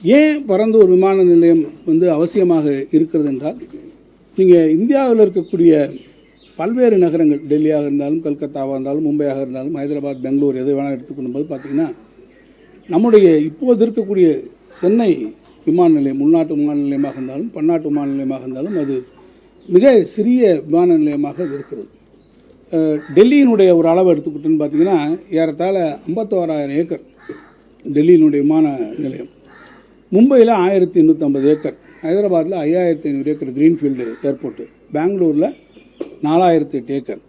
ஏன் பரந்தூர் விமான நிலையம் அவசியமாக இருக்கிறது என்றால், நீங்கள் இந்தியாவில் இருக்கக்கூடிய பல்வேறு நகரங்கள், டெல்லியாக இருந்தாலும், கல்கத்தாவாக இருந்தாலும், மும்பையாக இருந்தாலும், ஹைதராபாத், பெங்களூர் எது வேணால் எடுத்துக்கொள்ளும்போது பார்த்தீங்கன்னா, நம்முடைய இப்போது இருக்கக்கூடிய சென்னை விமான நிலையம் உள்நாட்டு விமான நிலையமாக இருந்தாலும், பன்னாட்டு விமான நிலையமாக இருந்தாலும், அது மிக சிறிய விமான நிலையமாக அது இருக்கிறது. டெல்லியினுடைய ஒரு அளவு எடுத்துக்கிட்டோன்னு பார்த்தீங்கன்னா, ஏறத்தாழ 51,000 ஏக்கர் டெல்லியினுடைய விமான நிலையம். மும்பையில் 1,850 ஏக்கர், ஹைதராபாத்தில் 5,500 ஏக்கர் கிரீன்ஃபீல்டு ஏர்போர்ட்டு, பெங்களூரில் 4,008 ஏக்கர்.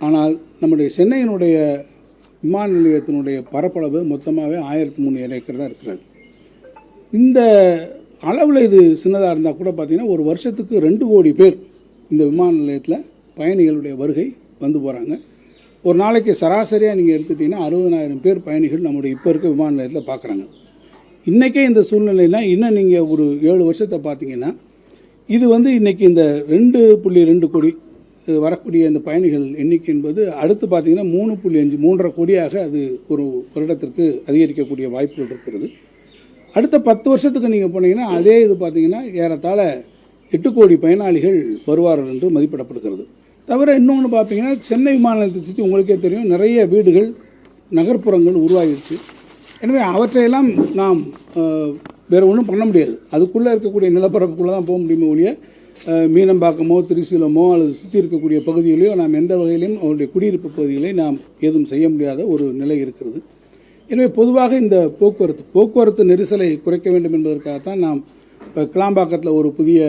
ஆனால் நம்முடைய சென்னையினுடைய விமான நிலையத்தினுடைய பரப்பளவு மொத்தமாகவே 1,300 ஏக்கர் தான் இருக்கிறது. இந்த அளவில் இது சின்னதாக இருந்தால் கூட பார்த்திங்கன்னா, ஒரு வருஷத்துக்கு 2 கோடி பேர் இந்த விமான நிலையத்தில் பயணிகளுடைய வருகை வந்து போகிறாங்க. ஒரு நாளைக்கு சராசரியாக நீங்கள் எடுத்துட்டிங்கன்னா 60,000 பேர் பயணிகள் நம்முடைய இப்போ இருக்க விமான நிலையத்தில் பார்க்குறாங்க. இன்றைக்கே இந்த சூழ்நிலைனா, இன்னும் நீங்கள் ஒரு 7 வருஷத்தை பார்த்தீங்கன்னா, இது இன்றைக்கி இந்த 2.2 கோடி வரக்கூடிய இந்த பயணிகள் எண்ணிக்கை என்பது அடுத்து பார்த்தீங்கன்னா 3.5 3.5 கோடியாக அது ஒரு வருடத்திற்கு அதிகரிக்கக்கூடிய வாய்ப்புகள் இருக்கிறது. அடுத்த 10 வருஷத்துக்கு நீங்கள் போனீங்கன்னா அதே இது பார்த்தீங்கன்னா ஏறத்தாழ 8 கோடி பயனாளிகள் வருவார்கள் என்று மதிப்பிடப்படுகிறது. தவிர இன்னொன்று பார்த்தீங்கன்னா, சென்னை விமான நிலையத்தை சுற்றி உங்களுக்கே தெரியும், நிறைய வீடுகள், நகர்ப்புறங்கள் உருவாகிடுச்சு. எனவே அவற்றையெல்லாம் நாம் வேறு ஒன்றும் பண்ண முடியாது. அதுக்குள்ளே இருக்கக்கூடிய நிலப்பரப்புக்குள்ளே தான் போக முடியுமே ஒழிய, மீனம்பாக்கமோ, திருசீலமோ அல்லது சுற்றி இருக்கக்கூடிய பகுதிகளையோ நாம் எந்த வகையிலையும் அவருடைய குடியிருப்பு பகுதிகளை நாம் ஏதும் செய்ய முடியாத ஒரு நிலை இருக்கிறது. எனவே பொதுவாக இந்த போக்குவரத்து நெரிசலை குறைக்க வேண்டும் என்பதற்காகத்தான் நாம் இப்போ கிளாம்பாக்கத்தில் ஒரு புதிய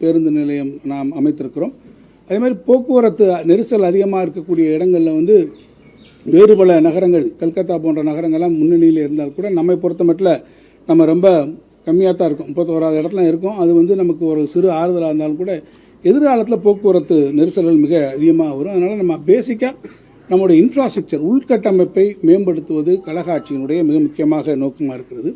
பேருந்து நிலையம் நாம் அமைத்திருக்கிறோம். அதே மாதிரி போக்குவரத்து நெரிசல் அதிகமாக இருக்கக்கூடிய இடங்களில் வேறு பல நகரங்கள், கல்கத்தா போன்ற நகரங்கள்லாம் முன்னணியில் இருந்தால் கூட நம்மை பொறுத்த மட்டும் நம்ம ரொம்ப கம்மியாக தான் இருக்கும், 31வது இடத்துல இருக்கும். அது நமக்கு ஒரு சிறு ஆறுதலாக இருந்தாலும் கூட எதிர்காலத்தில் போக்குவரத்து நெரிசல்கள் மிக அதிகமாக வரும். அதனால் நம்ம பேசிக்காக நம்முடைய இன்ஃப்ராஸ்ட்ரக்சர் உள்கட்டமைப்பை மேம்படுத்துவது கழக ஆட்சியினுடைய மிக முக்கியமாக நோக்கமாக இருக்கிறது.